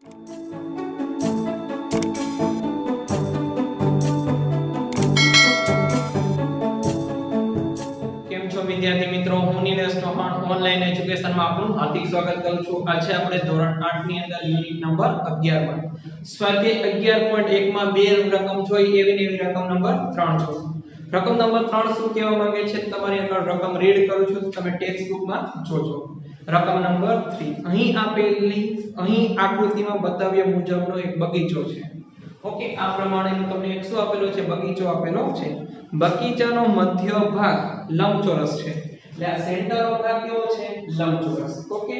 કેમ છો વિદ્યાર્થી મિત્રો, હું નિલેશ ચૌહાણ ઓનલાઈન એજ્યુકેશનમાં આપનું હાર્દિક સ્વાગત કરું છું। આજે આપણે ધોરણ 8 ની અંદર યુનિટ નંબર 11 માં સ્વાધ્યાય 11.1 માં બે રકમ જોઈ, એવી ને એવી રકમ નંબર 3 જોઈ। રકમ નંબર 3 શું કહેવા માંગે છે તમારી આગળ રકમ રીડ કરું છું, તમે ટેક્સ્ટ બુકમાં જોજો। રકમ નંબર 3 અહીં આકૃતિમાં બતાવ્યા મુજબનો એક બગીચો છે। ઓકે, આ પ્રમાણેનું તમને એક શું આપેલો છે, બગીચો આપેલો છે। બગીચાનો મધ્ય ભાગ લંબચોરસ છે, એટલે આ સેન્ટર ઓફ ભાગ કેવો છે, લંબચોરસ। ઓકે,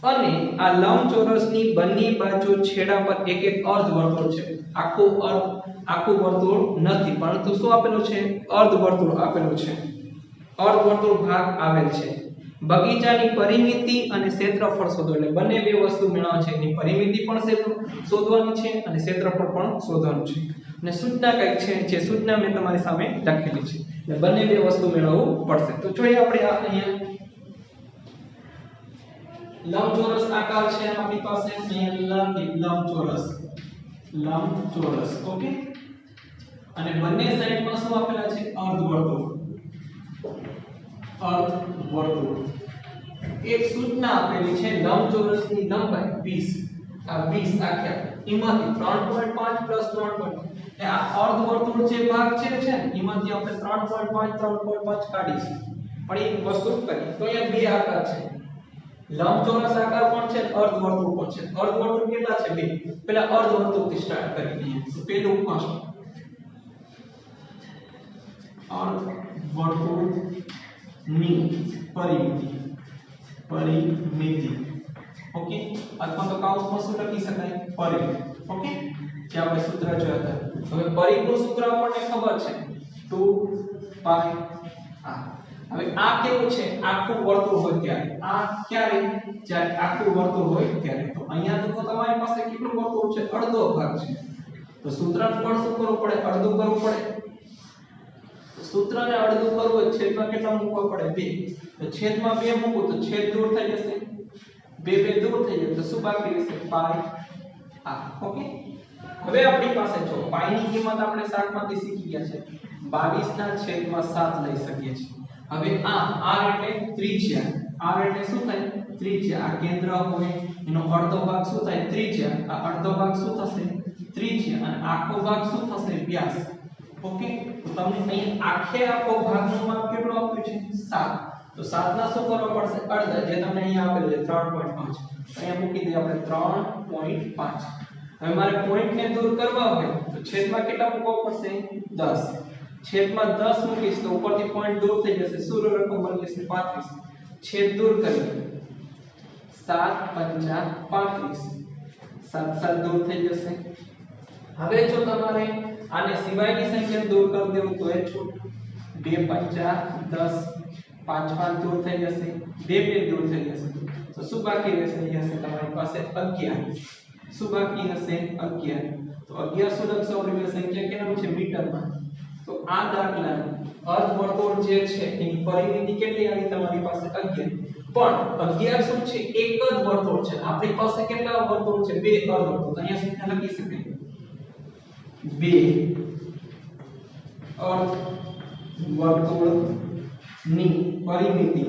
અને આ લંબચોરસની બંને બાજુ છેડા પર એક એક અર્ધવર્તુળ છે। આખું વર્તુળ નથી, પરંતુ શું આપેલું છે, અર્ધવર્તુળ આપેલું છે, અર્ધવર્તુળ ભાગ આવેલ છે। બગીચાની પરિમિતિ અને ક્ષેત્રફળ શોધો, એટલે બંને બે વસ્તુ મેળવવા છે, એની પરિમિતિ પણ શોધવાની છે અને ક્ષેત્રફળ પણ શોધવાનું છે। અને સૂચના કઈ છે, જે સૂચના મેં તમારી સામે લખેલી છે, એટલે બંને બે વસ્તુ મેળવવું પડશે। તો જોઈએ આપણે આ અહીંયા લંબચોરસ આકાર છે આપણી પાસે, લંબચોરસ। ઓકે, અને બંને સાઈડમાં શું આપેલા છે, અર્ધવર્તુળ। એક સૂચના આપેલી છે, લંબચોરસની લંબાઈ 20, આ 20 આખા એમાંથી 3.5 + 3.5, એટલે આ અર્ધવર્તુળ જે ભાગ છે ને, એમાંથી આપણે 3.5 કાઢીશું, પણ એક વસ્તુ કરી તો અહીંયા બે આકાર છે, લંબચોરસ આકાર પણ છે, અર્ધવર્તુળ પણ છે। અર્ધવર્તુળ કેટલા છે, બે। પહેલા અર્ધવર્તુળથી સ્ટાર્ટ કરી દઈએ, તો પહેલું ફર્સ્ટ અર્ધવર્તુળની પરિમિતિ। ઓકે, અથવા તો કૌંસમાં શું લખી શકાય, પરિઘ। ઓકે, જે આપણે સૂત્ર જોયા હતા। હવે પરિઘનું સૂત્ર આપણને ખબર છે, 2πr। હવે આ કેવું છે, આખું વર્તુળ હોય ત્યારે, આ ક્યારે, જ્યારે આખું વર્તુળ હોય ત્યારે। તો અહીંયા તો તમારી પાસે કેટલું વર્તુળ છે, અડધો ભાગ છે, તો સૂત્રને પણ શું કરવું પડે, અડધું કરવું પડે। તો સૂત્રને અડધું કરવું હોય, છેદમાં કેટલા મૂકવા પડે, 2। તો છેદમાં 2 મૂકું તો છેદ દૂર થઈ જશે, 2 દૂર થઈ જાય, તો શું બાકી રહેશે, પાઈ r। ઓકે, હવે આપણી પાસે જો પાઈ ની કિંમત આપણે 7 માંથી શીખી ગયા છે, 22/7 લઈ શકીએ છીએ। હવે આ r એટલે ત્રિજ્યા, r એટલે શું થાય, ત્રિજ્યા। આ કેન્દ્ર હોય એનો અડધો ભાગ શું થાય, ત્રિજ્યા। આ અડધો ભાગ શું થશે, ત્રિજ્યા, અને આખો ભાગ શું થશે, વ્યાસ। ઓકે, તો તમને અહીં આખો ભાગનું માપ કેટલું આપ્યું છે, 7। તો 7 ના શું કરવા પડશે, અડધા, જે તમને અહીંયા આપેલું છે 3.5, અહીંયા મૂકી દઈએ આપણે 3.5। હવે મારે પોઈન્ટને દૂર કરવા હોય તો છેદમાં કેટલા મૂકવા પડશે, 10। છેદમાં 10 મૂકીશ તો ઉપરથી પોઈન્ટ દૂર થઈ જશે, શું રકમ બની જશે, 35। છેદ દૂર કરી 7 × 5 = 35, 7 દૂર થઈ જશે। હવે જો તમારે આને સિવાયની સંખ્યા દૂર કરી દેવું તો એ છૂટ, 2 × 5 = 10, 5 દૂર થઈ જશે, 2 દૂર થઈ જશે, તો શું બાકી રહેશે, અહીંયા હશે તમારી પાસે 11। શું બાકી હશે, 11। તો 11 શું લખશો આપણે, સંખ્યા કેમ છે, મીટરમાં। તો આ દાખલા અર્ધવર્તુળ જે છે એની પરિમિતિ કેટલી આવી તમારી પાસે, 11। પણ 11 શું છે, એક જ વર્તુળ છે, આપણી પાસે કેટલા વર્તુળ છે, બે અર્ધવર્તુળ। તો અહીંયા સંખ્યા લખી શકાય, બે અર્ધવર્તુળની પરિમિતિ।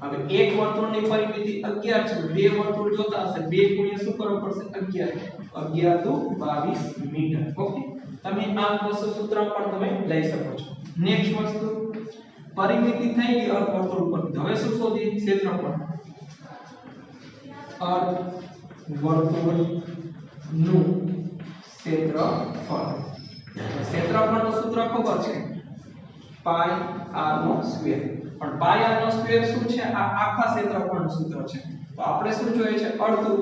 હવે એક વર્તુળની પરિમિતિ 11 છે, બે વર્તુળ જોતા હશે, 2 ગુણ્યા શું કરવું પડશે, 11 × 2 = 22 મીટર। ઓકે, તમે આ વસ્તુ સૂત્ર પણ તમે લઈ શકો છો। નેક્સ્ટ વસ્તુ, પરિમિતિ થઈ ગઈ અર્ધવર્તુળ પર, હવે શું શોધીએ, ક્ષેત્રફળ। અર્ધવર્તુળનું ક્ષેત્રફળનું સૂત્ર ખબર છે, પાઈ r²। પણ પાઈ r² શું છે, આ આખા ક્ષેત્રફળનું સૂત્ર છે। તો આપણે શું જોઈએ છે, અડધું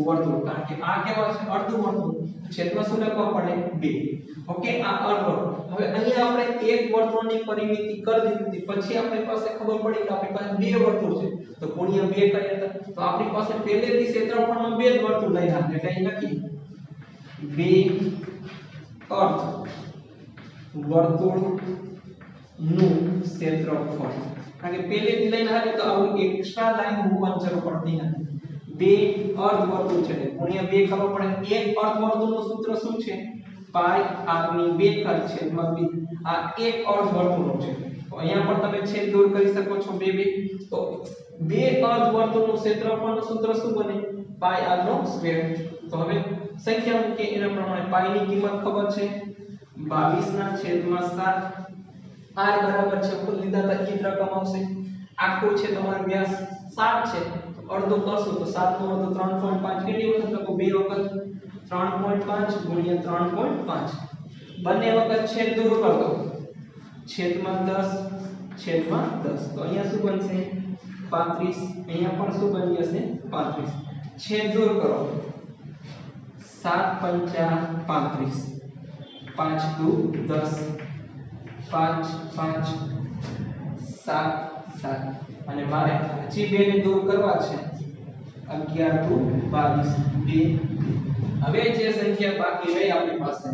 વર્તુળ, કારણ કે આ કેવા છે, અડધું વર્તુળ, છેદમાં શું લખવા પડે, 2। ઓકે, આ અર્ધવર્તુળ। હવે અહીંયા આપણે એક વર્તુળની પરિમિતિ કરી દીધી, પછી આપણી પાસે ખબર પડી કે આપણી પાસે બે વર્તુળ છે, તો ગુણ્યા 2 કરીએ તો આપણી પાસે પહેલેથી ક્ષેત્રફળમાં બે જ વર્તુળ લઈ નાખે, એટલે અહીં લખી 2 અર્ધવર્તુળનું ક્ષેત્રફળ। કારણ કે પહેલેથી લઈને આવે તો આવું એક્સ્ટ્રા લાઈન મૂકવાની જરૂર પડતી નથી, બે અર્ધવર્તુળ છે ગુણ્યા 2 કરવો પડે એક અર્ધવર્તુળનું સૂત્ર શું છે પાઈ r ની 2 ઘાત છેદમાં 2 આ એક અર્ધવર્તુળનું છે તો અહીંયા પણ તમે છેદ દૂર કરી શકો છો 2 તો બે અર્ધવર્તુળનું ક્ષેત્રફળનું સૂત્ર શું બને પાઈ r નો સ્ક્વેર તો હવે સંખ્યા મૂકીએ એના પ્રમાણે પાઈ ની કિંમત ખબર છે 22/7 r બરાબર છે ઉપર લીધા તા એ જ રકમ આવશે આખું છે તમારો વ્યાસ 7 છે અડધો કરશો તો 7 નો અડધો 3.5 કેટલી વખત લખો બે વખત 3.5 ગુણ્યા 3.5 બંને વખત છેદ દૂર કર દો છેદમાં 10 તો અહીંયા શું બનશે 35 અહીંયા પણ શું બની જશે 35 છેદ દૂર કરો 7 5 35 5 2 10 5 5 7 7 અને મારે હજી બે ને દૂર કરવા છે 11 2 22 2 હવે જે સંખ્યા બાકી રહી આપણી પાસે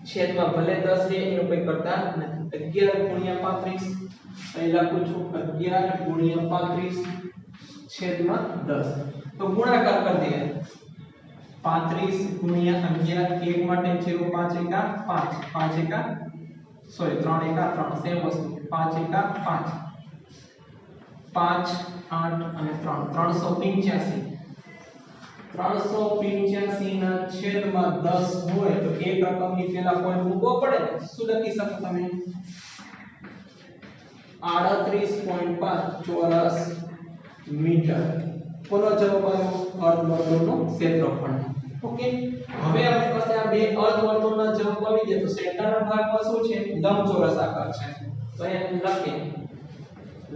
છેદમાં ભલે 10 છે એનું કંઈ કરતા નથી 11 ગુણ્યા 35 અહીં લખું છું 11 ગુણ્યા 35 છેદમાં 10 તો ગુણાકાર કરી દઈએ 35 ગુણ્યા 11 એક માટે 0 5 એકા 5 5 એકા સોરી 3 એકા 3 સેમ વસ્તુ 5 એકા 5 5 8 અને 3 385 385 ના છેદમાં 10 હોય તો એક રકમની પહેલા પોઈન્ટ મૂકવો પડે ને શું લખી શકો તમે 38.5 ચોરસ મીટર કોનો જવાબ આવ્યો અર્ધવર્તુળનું ક્ષેત્રફળ ઓકે હવે આપણી પાસે આ બે અર્ધવર્તુળના જવાબ આવી ગયા તો સેન્ટરના ભાગમાં શું છે લંબચોરસ આકાર છે તો અહીંયા લખીએ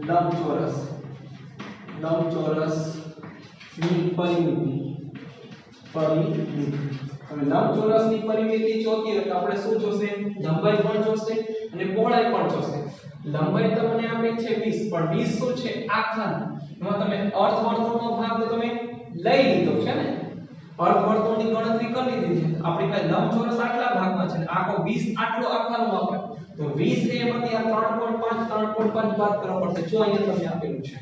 લંબચોરસ ની પરિમિતિ હવે લંબચોરસની પરિમિતિ જોતી હોય તો આપણે શું જોશે લંબાઈ પણ જોશે અને પહોળાઈ પણ જોશે લંબાઈ તમને આપી છે 20 પણ 20 શું છે આખા એમાં તમે અર્ધવર્તુળનો ભાગ તો તમે લઈ લીધો છે ને અર્ધવર્તુળની ગણતરી કરી લીધી છે આપણી પાસે લંબચોરસ આટલા ભાગમાં છે આખો 20 આટલો આખાનું માપ તો 20 ને એમાંથી આ 3.5 બાદ કરવો પડશે જો અહીંયા તમને આપેલું છે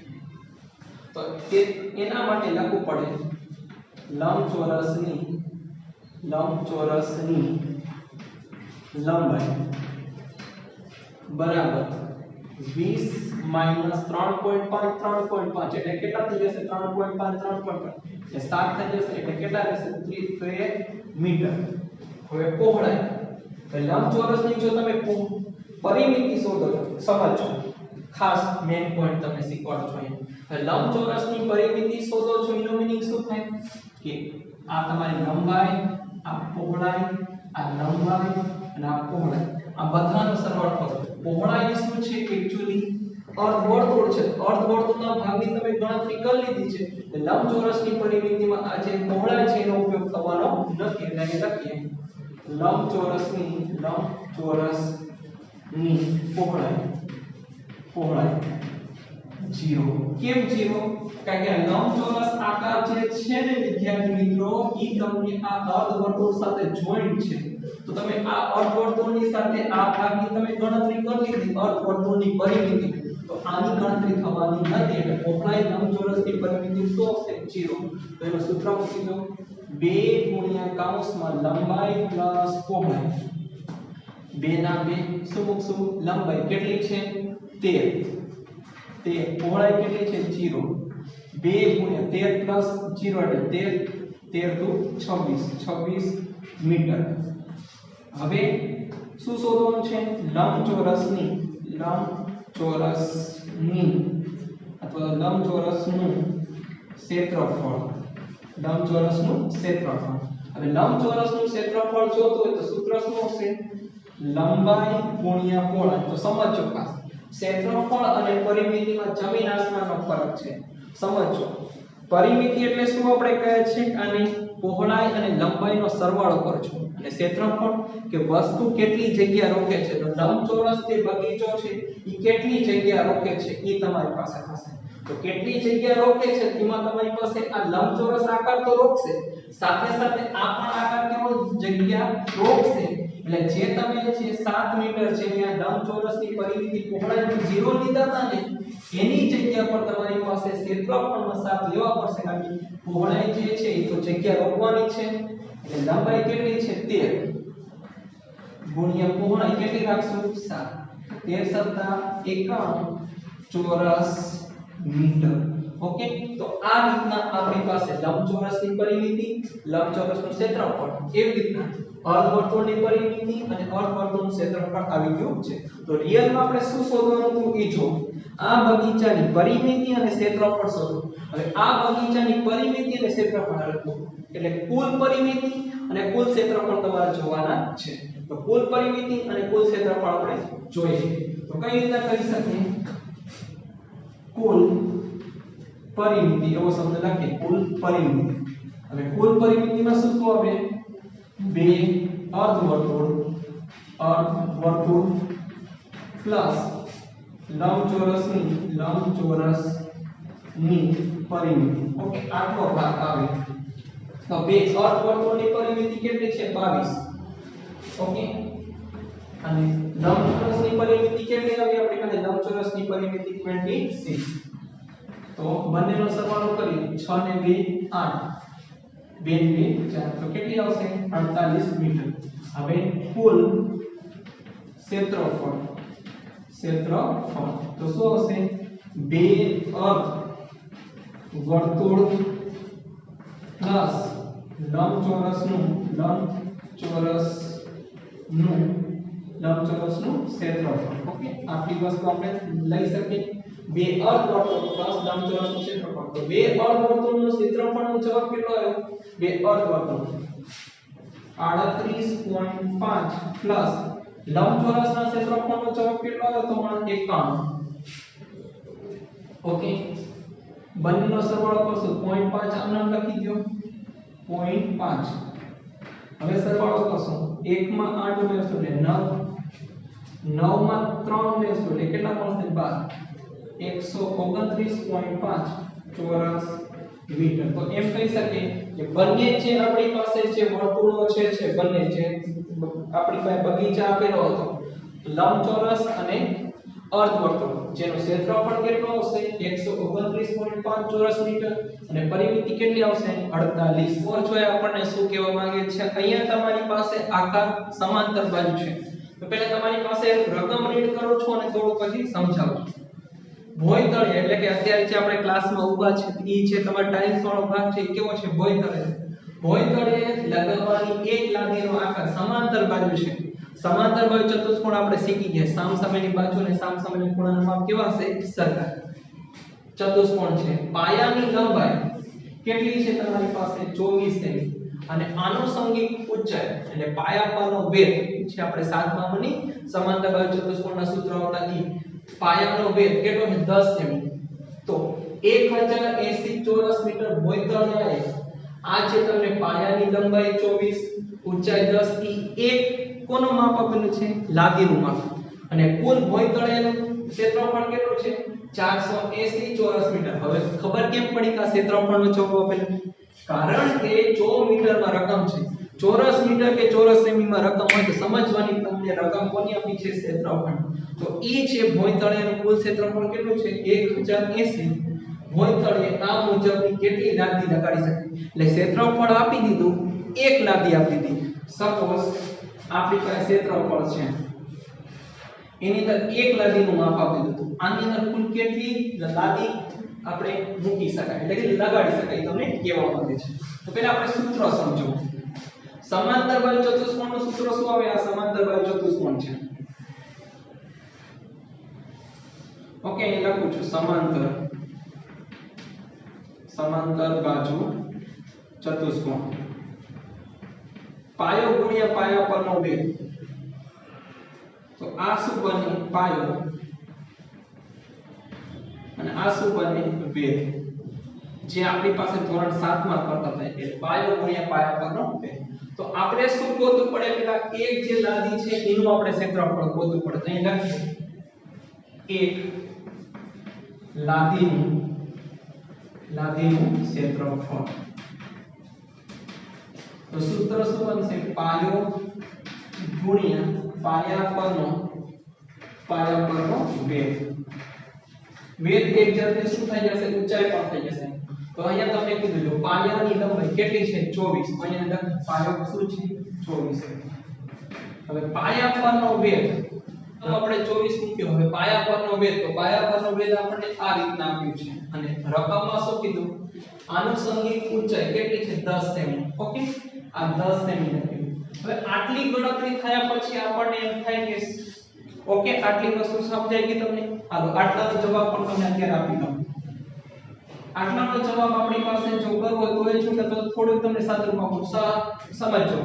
તો એના માટે લખવું પડે લંબચોરસની લંબાઈ બરાબર 20 3.5 એટલે કેટલા થઈ જશે 3.5 એ 7 થઈ જશે એટલે કેટલા રહેશે 30 મીટર હવે પહોળાઈ તો લંબચોરસની જો તમે પરિમિતિ શોધો સમજો ખાસ મેઇન પોઈન્ટ તમને શીખવાડો છો અહીંયા લંબચોરસની પરિમિતિ શોધો છો એનો મીનિંગ શું થાય કે આ તમારી લંબાઈ આ પહોળાઈ આ લંબાઈ અને આ પહોળાઈ આ બધાનો સરવાળો કરો પહોળાઈ શું છે એક્ચ્યુઅલી અર્ધવર્તુળ છે અર્ધવર્તુળના ભાગની તમે ગણતરી કરી લીધી છે લંબચોરસની પરિમિતિમાં આ જે પહોળાઈ છે એનો ઉપયોગ થવાનો નથી એટલે અહીં લખીએ લંબચોરસની પહોળાઈ 0 કેમ 0 કારણ કે લંબચોરસ આકાર જે છે ને વિદ્યાર્થી મિત્રો ઈ તમને આ અર્ધવર્તુળ સાથે જોઈન્ટ છે તો તમે આ અર્ધવર્તુળની સાથે આ ભાગની તમે ગણતરી કરી લીધી અર્ધવર્તુળની પરિમિતિ તો આની ગણતરી થવાની નથી એટલે પહોળાઈ લંબચોરસની પરિમિતિ શું હશે 0 તો એનું સૂત્ર મૂકી દો 2 ગુણ્યા કૌંસમાં લંબાઈ પ્લસ પહોળાઈ 2 ના 2 શું મૂકશું લંબાઈ કેટલી છે 13 પહોળાઈ કેટલી છે 0 2 ગુણ્યા 13 પ્લસ 0 એટલે 13 તો 26 મીટર હવે શું શોધવાનું છે લંબચોરસની અથવા લંબચોરસનું ક્ષેત્રફળ હવે લંબચોરસનું ક્ષેત્રફળ જોતું હોય તો સૂત્ર શું હશે લંબાઈ ગુણ્યા પહોળાઈ તો સમજો ખાસ ક્ષેત્રફળ અને પરિમિતિમાં જમીન આસમાનનો ફરક છે સમજો પરિમિતિ એટલે શું આપણે કહે છે આની પહોળાઈ અને લંબાઈનો સરવાળો કરજો અને ક્ષેત્રફળ કે વસ્તુ કેટલી જગ્યા રોકે છે તો લંબચોરસ જે બગીચો છે એ કેટલી જગ્યા રોકે છે એ તમારી પાસે હશે તો કેટલી જગ્યા રોકે છે એમાં તમારી પાસે આ લંબચોરસ આકાર તો રોકશે સાથે સાથે આ પણ આકાર કેવો જગ્યા રોકશે એટલે જે તમે જે 7 મીટર છે ત્યાં લંબચોરસની પરિમિતિ પહોળાઈનું 0 લીધા હતા ને એની જગ્યા પર તમારી પાસે ક્ષેત્રફળમાં 7 લેવા પડશે કારણ કે પહોળાઈ જે છે એ તો જગ્યા રોકવાની છે એટલે લંબાઈ કેટલી છે 13 ગુણ્યા પહોળાઈ કેટલી રાખશું 7 13 * 51 ચોરસ મીટર ઓકે તો આ રીતના આપણી પાસે લંબચોરસની પરિમિતિ લંબચોરસનું ક્ષેત્રફળ એવી રીતના અર્ધવર્તુળની પરિમિતિ અને અર્ધવર્તુળનું ક્ષેત્રફળ આવી ગયું છે તો રિયલમાં આપણે શું શોધવાનું હતું એ જો આ બગીચાની પરિમિતિ અને ક્ષેત્રફળ શોધો હવે આ બગીચાની પરિમિતિ અને ક્ષેત્રફળ લખો એટલે કુલ પરિમિતિ અને કુલ ક્ષેત્રફળ તમારે જોવાના છે તો કુલ પરિમિતિ અને કુલ ક્ષેત્રફળ આપણે જોઈએ તો કઈ રીતે કરી શકીએ કુલ પરિમિતિ એવો શબ્દ લખીએ કુલ પરિમિતિ હવે કુલ પરિમિતિમાં શું આવે બે અર્ધવર્તુળ પ્લસ લંબચોરસની પરિમિતિ ઓકે આટલો ભાગ આવે તો બે અર્ધવર્તુળની પરિમિતિ કેટલી છે 22 ઓકે અને લંબચોરસની પરિમિતિ કેટલી આવી આપણે કહે લંબચોરસની પરિમિતિ 26 તો બંનેનો સરવાળો કરીએ 6 ને 2 8 2 ને 2 4 તો કેટલી આવશે 48 મીટર હવે કુલ ક્ષેત્રફળ તો શું આવશે બે અર્ધ વર્તુળ પ્લસ લંબચોરસનું ક્ષેત્રફળ ઓકે આટલી વસ્તુ આપણે લઈ શકીએ બે અર્ધવર્તુળ પ્લસ લંબચોરસનું ક્ષેત્રફળ તો બે અર્ધવર્તુળનું ક્ષેત્રફળનો જવાબ કેટલો આવ્યો બે અર્ધવર્તુળ 38.5 પ્લસ લંબચોરસના ક્ષેત્રફળનો જવાબ કેટલો આવ્યો તો 51 ઓકે બંનેનો સરવાળો કરશો 0.5 આમ નામ લખી દો 0.5 હવે સરવાળો કરશો 1 માં 8 ઉમેરશો એટલે 9 માં 3 ઉમેરશો એટલે કેટલા મળશે 12 129.5 ચોરસ મીટર તો એમ કહી શકીએ કે બંને જે આપણી પાસે જે વર્તુળો છે બંને જે આપણી પાસે બગીચા આપેલો હતો લંબચોરસ અને અર્ધવર્તુળ જેનો ક્ષેત્રફળ કેટલો આવશે 129.5 ચોરસ મીટર અને પરિમિતિ કેટલી આવશે 48 તો જો આપણને શું કહેવા માંગે છે અહીંયા તમારી પાસે આકાર સમાંતર બાજુ છે તો પહેલા તમારી પાસે રકમ રીડ કરું છું અને થોડું પછી સમજાવું ભોયતળિયે એટલે કે અત્યારે જે આપણે ક્લાસમાં ઊભા છે ઈ છે તમારો ટાઇલ્સ વાળો ભાગ છે કેવો છે ભોયતળિયે લગાવવાની એક લાદીનો આકાર સમાંતર બાજુ છે સમાંતર બાજુ ચતુષ્કોણ આપણે શીખી ગયા સામસામેની બાજુ અને સામસામેના ખૂણાનું માપ કેવા છે સરખા ચતુષ્કોણ છે પાયાની લંબાઈ કેટલી છે તમારી પાસે 24 સેમી અને આનુષંગિક ઊંચાઈ એટલે પાયા પરનો વેધ છે આપણે 7મા મની સમાંતર બાજુ ચતુષ્કોણના સૂત્ર હતા ઈ પાયાનો વેધ કેટલો છે 10 સેમી તો 1080 ચોરસ મીટર ભોયતળિયે આ છે તમને પાયાની લંબાઈ 24 ઊંચાઈ 10 ઈ એક કોનું માપ આપેલું છે લાદીનું માપ અને કુલ ભોયતળિયેનું ક્ષેત્રફળ કેટલું છે 480 ચોરસ મીટર હવે ખબર કેમ પડી કે આ ક્ષેત્રફળનો જવાબ આપેલો કારણ કે જો મીટરમાં રકમ છે ચોરસ મીટર કે ચોરસ સેમીમાં રકમ હોય તો સમજવાની તમને રકમ કોની આપી છે ક્ષેત્રફળ તો ઈ છે ભોયતળિયેનું કુલ ક્ષેત્રફળ કેટલું છે 1080 ભોયતળિયે આ મુજબની કેટલી લાદી લગાડી શકે એટલે ક્ષેત્રફળ આપી દીધું એક લાદી આપી દીધી સપોઝ આપણી પાસે ક્ષેત્રફળ છે એની અંદર એક લાદીનું માપ આપી દીધું આની અંદર કુલ કેટલી લાદી આપણે મૂકી શકાય એટલે કે લગાડી શકાય તમને કહેવા માંગે છે તો પહેલા આપણે સૂત્ર સમજો સમાંતર બાજુ ચતુષ્કોણનું સૂત્ર શું આવે આ સમાંતર બાજુ ચતુષ્કોણ છે ઓકે અહીં લખું છું સમાંતર બાજુ ચતુષ્કોણ પાયો ગુણ્યા પાયા પરનો વેધ તો આ શું બને પાયો અને આ શું બને વેધ જે આપણી પાસે ધોરણ 7 માં કરતા હતા એટલે પાયો ગુણ્યા પાયા પરનો વેધ તો આપણે શું ગોતવું પડે પેલા એક જે લાદી છે એનું આપણે ક્ષેત્રફળ ગોતવું પડે તો અહીં લખીએ એક લાદીનું ક્ષેત્રફળ તો સૂત્ર શું બનશે પાયો ગુણ્યા પાયા પરનો વેગ એક જાતે શું થઈ જશે ઊંચાઈ પણ થઈ જશે તો અહીંયા તમને કીધું જો પાયાની લંબાઈ કેટલી છે 24 અહીંયા લખ પાયો શું છે 24 હવે પાયા પરનો વેગ તો આપણે 24 મૂક્યો હવે પાયા પરનો વેગ તો પાયા પરનો વેગ આપણને આ રીતના આપ્યું છે અને રકમમાં શું કીધું આનુષંગિક ઊંચાઈ કેટલી છે 10 સેમી ઓકે આ 10 સેમી લખ્યું હવે આટલી ગણતરી થયા પછી આપણને એમ થાય કે ઓકે આટલી વસ્તુ સમજાઈ ગઈ તમને હાલો આટલાનો જવાબ પણ તમને અત્યારે આપી દઉં આટલાનો જવાબ આપણી પાસે જો કરવો તો એ છે તો થોડું તમને સાદુરૂપમાં સમજો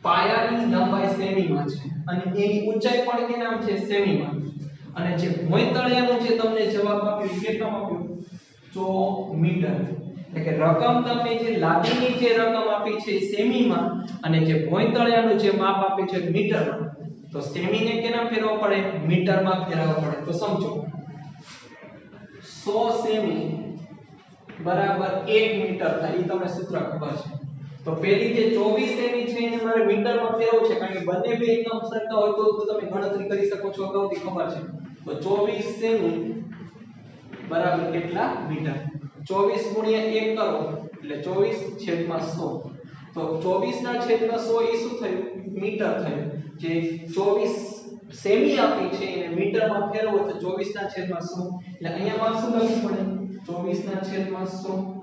પાયાની લંબાઈ સેમીમાં છે અને એની ઊંચાઈ પણ કે નામ છે સેમીમાં અને જે ભોંયતળિયાનું જે તમને જવાબ આપ્યો કેટલામાં આપ્યું તો મીટર એટલે કે રકમ તમને જે લાદીની જે રકમ આપી છે સેમીમાં અને જે ભોંયતળિયાનું જે માપ આપ્યું છે મીટરમાં તો સેમીને કેના ફેરવવો પડે મીટરમાં ફેરવવો પડે તો સમજો 100 સેમી બરાબર 1 મીટર થાય એ તમને સૂત્ર ખબર છે તો પેલી જે 24 સેમી છે એને મારે મીટરમાં ફેરવવું છે કારણ કે બંને બે એકમ સરખા હોય તો તમે ગણતરી કરી શકો છો અગાઉથી ખબર છે તો 24 સેમી બરાબર કેટલા મીટર 24 ગુણ્યા 1 કરો એટલે 24/100 તો 24 ના છેદમાં 100 એ શું થયું મીટર થયું જે 24 સેમી આપી છે એને મીટરમાં ફેરવો તો 24 ના છેદમાં 100 એટલે અહીંયા માં શું લખવું પડે 24 ના છેદમાં 100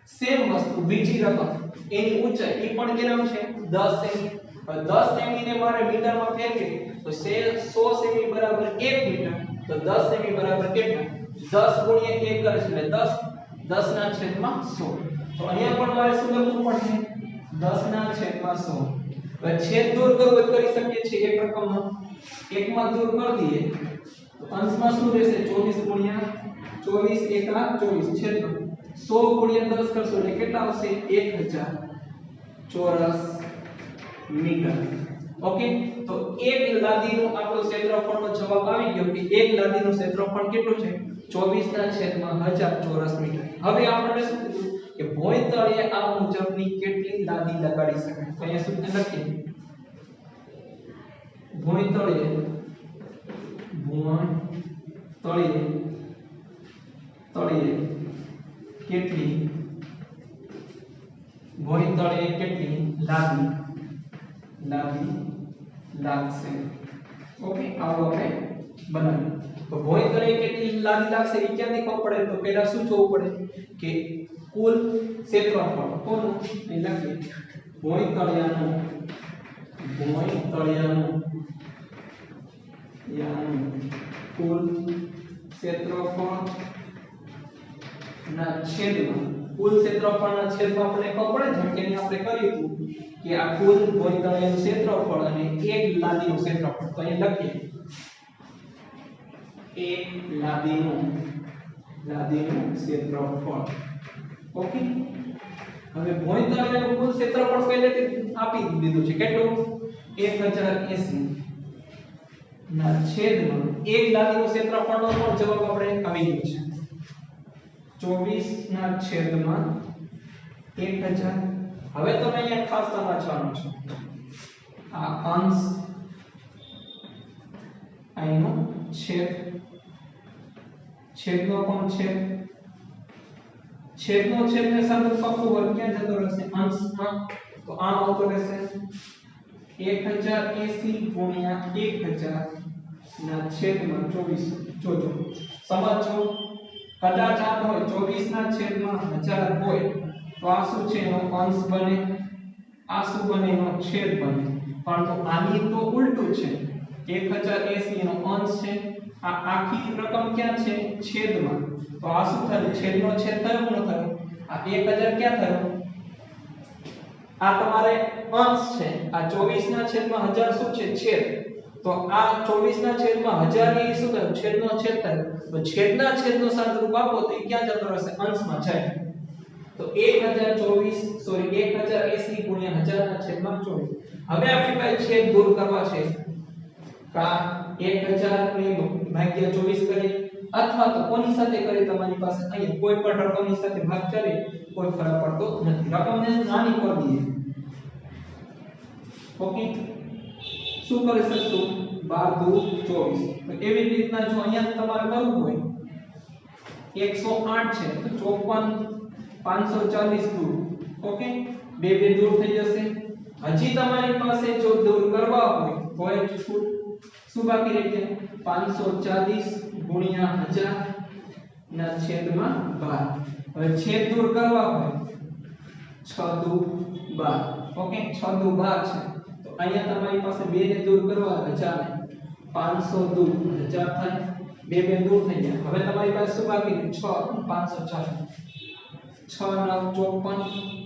સેમ વસ્તુ બીજી રકમ એની ઊંચાઈ એ પણ કેટલું છે 10 સેમી હવે 10 સેમી ને મારે મીટરમાં ફેરવી તો 100 સેમી બરાબર 1 મીટર તો 10 સેમી બરાબર કેટલા 10 ગુણ્યા 1 કરે છે એટલે 10 ના છેદમાં 100 તો અહીંયા પણ મારે શું લખવું પડશે 10 ના છેદમાં 100 હવે છેદ દૂર કરવો કરી શકીએ છીએ એક રકમમાં એકમાં દૂર કરી દઈએ તો અંશમાં શું રહેશે 24 ગુણ્યા 24 એકા 24 છેદમાં 100 ગુણ્યા 10 કરશો એટલે કેટલા આવશે 1000 ચોરસ મીટર ઓકે તો એક લાદીનું આપણો ક્ષેત્રફળનો જવાબ આવી ગયો કે એક લાદીનું ક્ષેત્રફળ કેટલું છે 24 ના છેદમાં 1000 ચોરસ મીટર હવે આપણે શું કીધું કે ભોંયતળિયે આ મુજબની કેટલી લાદી લગાડી શકાય તો અહીંયા સૂત્ર લખીએ ભોંયતળિયે કેટલી લાદી લાગશે ઓકે આવો આપણે બનાવીએ તો ભોંયતળિયે કેટલી લાદી લાગશે એ ક્યાંથી ખબર પડે તો પહેલા શું જોવું પડે કે કુલ ક્ષેત્રફળ કોનું અહીં લખીએ ભોંયતળિયાનું કુલ ક્ષેત્રફળ ના છેદમાં કુલ ક્ષેત્રફળના છેદમાં આપણે ખબર પડે જેમ કે આપણે કર્યું હતું કે આ કુલ ભોંયતળિયાનું ક્ષેત્રફળ અને એક લાદીનું ક્ષેત્રફળ તો અહીં લખીએ એક લાદીનું ક્ષેત્રફળ ઓકે હવે ભોંયતળિયાનું કુલ ક્ષેત્રફળ પહેલેથી આપી દીધું છે કેટલું 1080 ના છેદમાં એક લાદીનું ક્ષેત્રફળનો પણ જવાબ આપણે આવી ગયો છે 24 ના છેદમાં 1000 હવે તમે અહીંયા ખાસ સમજવાનું છે આ અંશ અહીંનો છેદનો પણ છેદનો છેદને સાથે પાકું વર્ગ ક્યાં જતો રહેશે અંશમાં તો આમ આવતો રહેશે 1080 ગુણ્યા 1000 ના છેદમાં 24 જોજો સમજો કદાચ આ હોય 24 ના છેદમાં 1000 હોય તો આ શું છે એનો અંશ બને આ શું બને એનો છેદ બને પરંતુ આની તો ઉલટું છે 1080 એનો અંશ છે આ આખી રકમ ક્યાં છે છેદમાં તો આ શું થયું છેદનો છેદ થયો ન થયો આ 1000 ક્યાં થયો આ તમારે અંશ છે આ 24 ના છેદમાં 1000 શું છે છેદ તો આ 24 ના છેદમાં 1000 એ શું થયું છેદનો છેદ થયો તો છેદના છેદનો સાદુરૂપ આપો તો એ ક્યાં જતો રહેશે અંશમાં જાય તો 1080 ગુણ્યા 1000 ના છેદમાં 24 હવે આપણી પાસે છેદ દૂર કરવા છે કા 1000 ને ભાગ્યા 24 કરીએ અથવા તો કોની સાથે કરીએ તમારી પાસે અહીંયા કોઈ પણ રકમની સાથે ભાગ કરીએ કોઈ ફરક પડતો નથી રકમને નાની કરી દઈએ ઓકે શું કરી શકશું 12 દુ 24 તો એવી રીતના જો અહીંયા તમારે કરવું હોય 108 છે તો 54 540 દૂર ઓકે બે બે દૂર થઈ જશે હજી તમારી પાસે જો દૂર કરવા હોય તો એ શું બાકી રહે છે 540 ગુણ્યા 1000 ના છેદમાં 12 હવે છેદ દૂર કરવા હોય 6 દુ 12 ઓકે 6 દુ 12 છે તો અહીંયા તમારી પાસે 2 ને દૂર કરવા 1000 ને 500 દૂર 1000 થાય બે બે દૂર થઈ ગયા હવે તમારી પાસે શું બાકી છે 6 540 6 9 54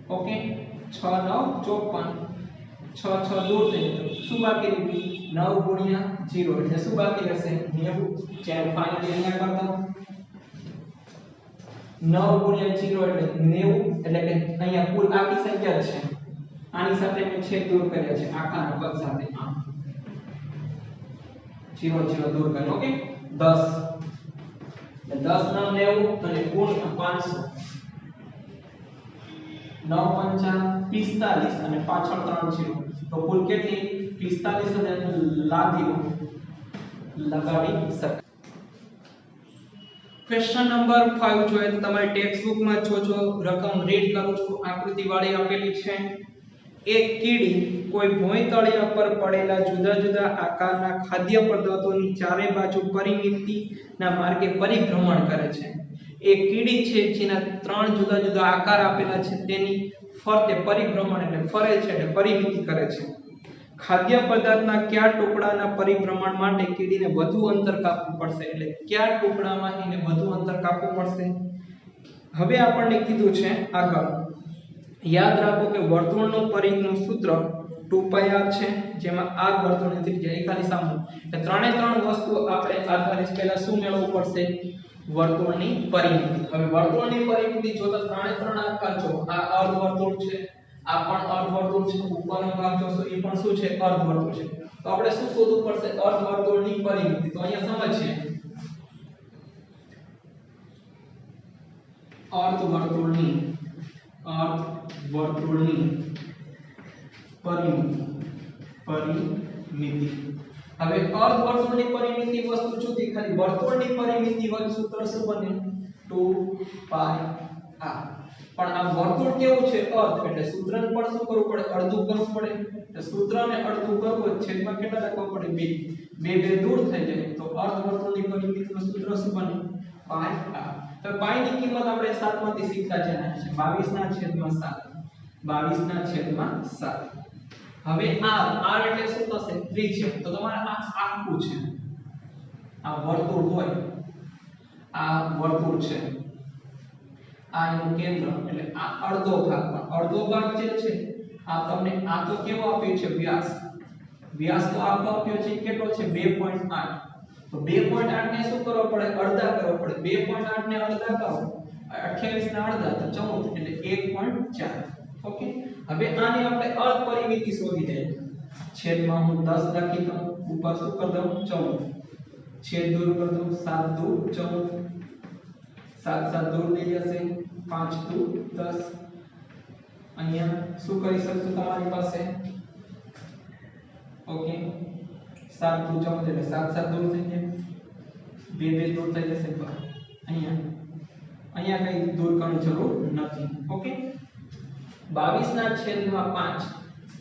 ઓકે 6 9 54 6 6 દૂર થઈ ગયા શું બાકી રહ્યું 9 ગુણ્યા 0 એટલે શું બાકી રહેશે 90 ચાલો ફાઇનલી અહીંયા કરતા 9 ગુણ્યા 0 એટલે 90 એટલે કે અહીંયા કુલ આખી સંખ્યા છે આની સાથે મેં છેદ દૂર કર્યા છે આખાના પદ સાથે 0 0 દૂર કર્યો ઓકે 10 10 ના 90 અને ગુણ્યા 500 9 5 45 અને પાછળ 3 0 તો કુલ કેટલી 45,000 લાદીઓ લગાડી શકાય ક્વેશ્ચન નંબર 5 જોઈએ તો તમારી ટેક્સ્ટ બુક માં જો રકમ રીડ કરું છું આકૃતિ વાળી આપેલી છે એક કીડી કોઈ ભોંયતળિયા પર પડેલા જુદા જુદા આકારના ખાદ્ય પદાર્થોની ચારે બાજુ પરિમિતિના માર્ગે પરિભ્રમણ કરે છે એક કીડી છે જેના 3 જુદા જુદા આકાર આપેલા છે તેની ફરતે પરિભ્રમણ એટલે ફરે છે એટલે પરિમિતિ કરે છે ખાદ્ય પદાર્થના કયા ટુકડાના પરિભ્રમણ માટે કીડીને વધુ અંતર કાપવું પડશે એટલે કયા ટુકડામાં એને વધુ અંતર કાપવું પડશે હવે આપણને કીધું છે આગળ યાદ રાખો કે વર્તુળનું પરિઘનું સૂત્ર 2πr છે જેમાં r વર્તુળની ત્રિજ્યા ખાલી સામું એટલે ત્રણે ત્રણ વસ્તુ આપણે આધારિત પહેલા શું મેળવવું પડશે વર્તુળની પરિમિતિ હવે વર્તુળની પરિમિતિ જોતા ત્રણે ત્રણ આકાર જો આ અર્ધવર્તુળ છે આ પણ અર્ધવર્તુળ છે ઉપરનો ભાગ જોશો એ પણ શું છે અર્ધવર્તુળ છે તો આપણે શું શોધવું પડશે અર્ધવર્તુળની પરિમિતિ તો અહીંયા સમજીએ અર્ધવર્તુળની પરિમિતિ હવે અર્ધવર્તુળની પરિમિતિ વસ્તુ જુદી ખાલી વર્તુળની પરિમિતિ વચ્ચે સૂત્ર શું બને 2πr પણ આ વર્તુળ કેવું છે અર્ધ એટલે સૂત્રને પણ શું કરવું પડે અડધું કરવું પડે એટલે સૂત્રને અડધું કરવું છેદમાં કેટલા રાખવા પડે 2 2 દૂર થઈ જાય તો અર્ધવર્તુળની પરિમિતિનું સૂત્ર શું બને πr તો પાઈ ની કિંમત આપણે 7 માંથી શીખતા છે 22/7 22/7 હવે r એટલે શું થશે ત્રિજ્યા તો તમારે આ આખું છે આ વર્તુળ હોય આ વર્તુળ છે આ એનું કેન્દ્ર એટલે આ અડધો ભાગ જે છે આ તમને આ તો કેવો આપ્યો છે વ્યાસ તો આખો આપ્યો છે કેટલો છે 2.8 તો 2.8 ને શું કરવો પડે અડધા કરવો પડે 2.8 ને અડધા કરો 28 ના અડધા તો 14 એટલે 1.4 ઓકે હવે આની આપણે અર્ધ પરિમિતિ શોધી દઈએ છેદમાં હું 10 રાખી દઉં ઉપર શું કરી દઉં 14 છેદ દૂર કરી દઉં 7 દૂ 14 7 7 દૂર થઈ જશે 5 દૂ 10 અહીંયા શું કરી શકશું તમારી પાસે ઓકે 7 દૂ 14 એટલે 7 7 દૂર થઈ જાય 2 2 દૂર થઈ જશે અહીંયા કઈ દૂર કરવાની જરૂર નથી ઓકે 22/5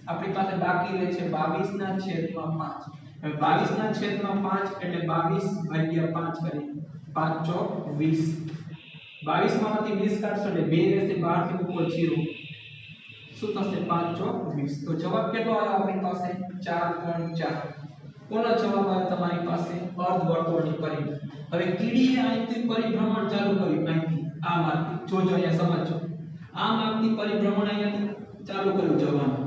આપણી પાસે બાકી રહે છે 22/5 હવે 22/5 એટલે 22/5 કરીએ 5 ચોક 20 22 માંથી 20 કાઢશો એટલે 2 રહેશે 12 થી ઉપર 0 શું થશે 5 ચોક 20 તો જવાબ કેટલો આવ્યો આપણી પાસે 4.4 કોનો જવાબ આવ્યો તમારી પાસે અર્ધવર્તુળની પરિમિતિ હવે કીડીએ અહીંથી પરિભ્રમણ ચાલુ કર્યું અહીંથી આ માર્ગથી જોજો અહીંયા સમજો આ માર્ગથી પરિભ્રમણ અહીંયાથી ચાલુ કર્યું જવાનું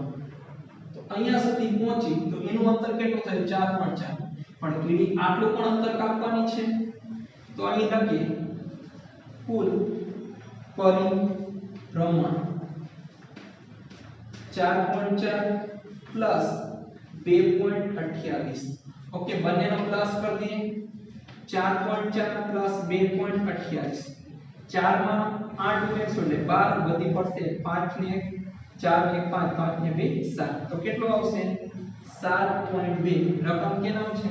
તો અહીંયા સુધી પહોંચી તો એનું અંતર કેટલું થયું 4.4 પણ કીડી આટલું પણ અંતર કાપવાની છે તો અહીં લખીએ કુલ પરિભ્રમણ 4.4 પ્લસ 2.28 ઓકે બંનેનો પ્લસ કરી દઈએ 4.4 પ્લસ 2.28 4 માં 8 ઉમેરશો એટલે 12 વધી પડશે 5 ને 1 4 ને 5 5 ને 2 7 તો કેટલો આવશે 7.2 રકમ કે નામ છે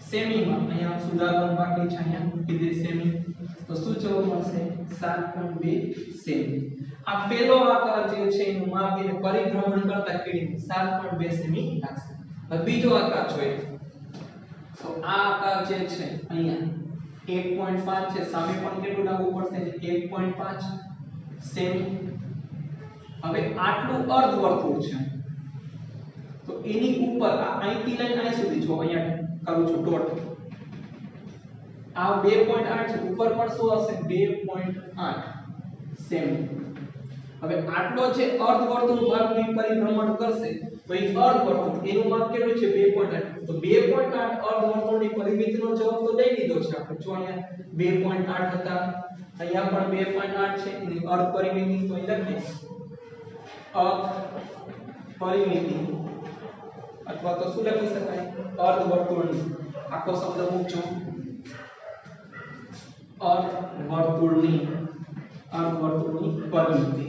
સેમી માં અહીંયા સુધારવાનું બાકી છે અહીંયા કીધે સેમી તો શું જવાબ મળશે 7.2 સેમી આ પહેલો આકાર જે છે એનું માપ એને પરિભ્રમણ કરતા કીડીને 7.2 સેમી લાગશે હવે બીજો આકાર જોઈએ તો આ આકાર જે છે અહીંયા 1.5 છે સામે પણ કેટલું લાગવું પડશે 1.5 સેમી હવે આટલું અર્ધવર્તુળ છે તો એની ઉપર આ અહીંથી લઈને અહીં સુધી જો અહીંયા કરું છું ડોટ આ 2.8 છે ઉપર પણ શું હશે 2.8 સેમી હવે આટલો જે અર્ધવર્તુળ ભાગનું પરિભ્રમણ કરશે તો એ અર્ધવર્તુળ એનું માપ કેટલું છે 2.8 તો 2.8 અર્ધવર્તુળની પરિમિતિનો જવાબ તો લઈ લીધો છે આપણે જો અહીંયા 2.8 હતા અહીંયા પણ 2.8 છે એની અર્ધ પરિમિતિ તો અહીં લખીએ અર્ધ પરિમિતિ અથવા તો શું લખી શકાય અર્ધવર્તુળની આખો શબ્દ મૂકજો અર્ધવર્તુળની પરિમિતિ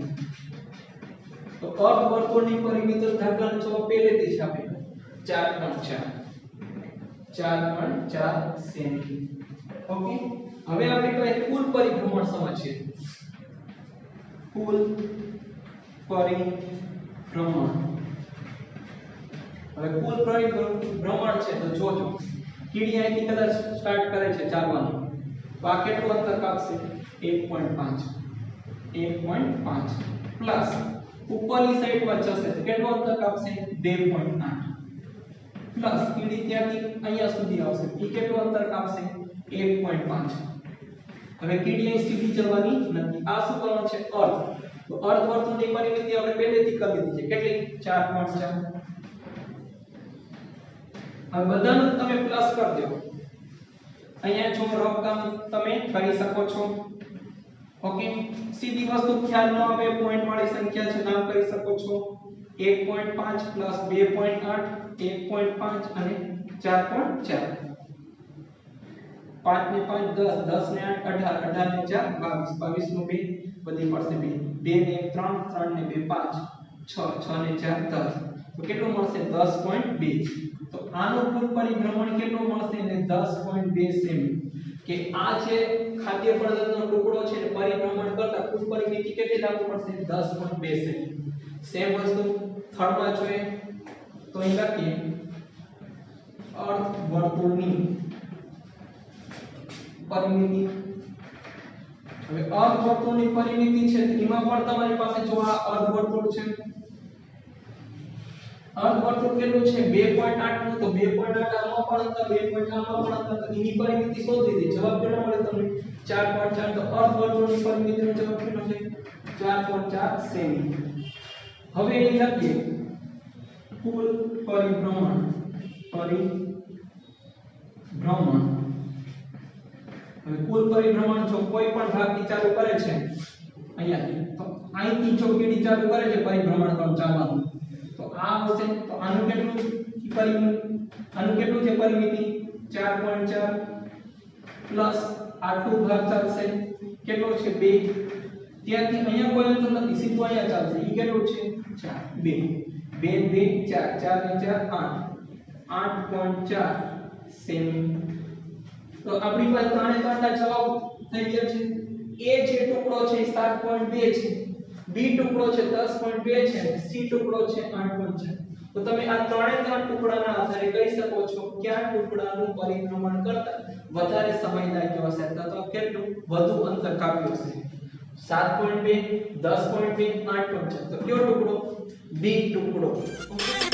તો અર્ધવર્તુળની પરિમિતિ દાખલાનો જવાબ પહેલેથી જ આપેલો 4.4 સેમી ઓકે હવે આપણે કઈ કુલ પરિભ્રમણ સમજીએ કુલ પરિભ્રમણ હવે કુલ પરિભ્રમણ છે તો જોજો કીડી અહીંથી કદાચ સ્ટાર્ટ કરે છે ચાલવાનું તો આ કેટલું અંતર કાપશે 1.5 પ્લસ ઉપરની સાઈડમાં જશે તો કેટલું અંતર કાપશે 2.8 પ્લસ કીડી ત્યાંથી અહીંયા સુધી આવશે એ કેટલું અંતર કાપશે 1.5 હવે કીડી અહીં સીધી જવાની નથી આ શું કરવાનું છે અર્ધ તો અર્ધવર્તુળની પરિમિતિ આપણે પહેલેથી કરી દીધી છે કેટલી 4.4 હવે બધાનું તમે પ્લસ કરી દો અહીંયા જો રકમ તમે કરી શકો છો ઓકે સીધી વસ્તુ ખ્યાલ ન આવે પોઈન્ટ વાળી સંખ્યા છે નામ કરી શકો છો 1.5 પ્લસ 2.8 1.5 અને 4.4 5 ને 5 10 10 ને 8 18 18 ને 4 22 22 નું 2 બધી પડશે 2 ને 3 3 ને 2 5 6 6 ને 4 10 તો કેટલું મળશે 10.2 તો આનું કુલ પરિભ્રમણ કેટલું મળશે ને 10.2 સેમી કે આ જે ખાદ્ય પદાર્થનો ટુકડો છે ને પરિભ્રમણ કરતા કુલ પરિમિતિ કેટલી લાગુ પડશે 10.2 સેમી સેમ વસ્તુ થર્ડમાં જોઈએ તો અહીં લખીએ અર્ધવર્તુળની પરિમિતિ હવે અર્ધવર્તુળની પરિમિતિ છે એમાં પણ તમારી પાસે જો આ અર્ધવર્તુળ છે અર્ધવર્તુળ કેટલું છે 2.8 નું તો 2.8 આમાં પણ અંતર 2.8 આમાં પણ અંતર તો એની પરિમિતિ શોધી દીધી જવાબ કેટલો મળે તમને 4.4 તો અર્ધવર્તુળની પરિમિતિનો જવાબ કેટલો છે 4.4 સેમી હવે અહીં લખીએ કુલ પરિભ્રમણ હવે કુલ પરિભ્રમણ જો કોઈ પણ ભાગથી ચાલુ કરે છે અહીંયાથી તો અહીંથી જો કીડી ચાલુ કરે છે પરિભ્રમણ ક્રમ ચાલવાનું તો આ હશે તો આનું કેટલું છે પરિમિતિ 4.4 પ્લસ આટલું ભાગ ચાલશે કેટલો છે 2 ત્યાંથી અહીંયા કોઈ અંતર નથી સીધું અહીંયા ચાલશે ઈ કેટલું છે 4 2 2 4 4 ને 4 8 8.4 સેમી તો આપણી પાસે ત્રણે ત્રણના જવાબ થઈ ગયા છે એ જે ટુકડો છે 7.2 છે બી ટુકડો છે 10.2 છે સી ટુકડો છે 8.4 તો તમે આ ત્રણે ત્રણ ટુકડાના આધારે કહી શકો છો કયા ટુકડાનું પરિભ્રમણ કરતા વધારે સમય લાગ્યો હશે તો કેટલું વધુ અંતર કાપ્યું હશે 7.2 10.2 8.4 તો કયો ટુકડો બી ટુકડો ઓકે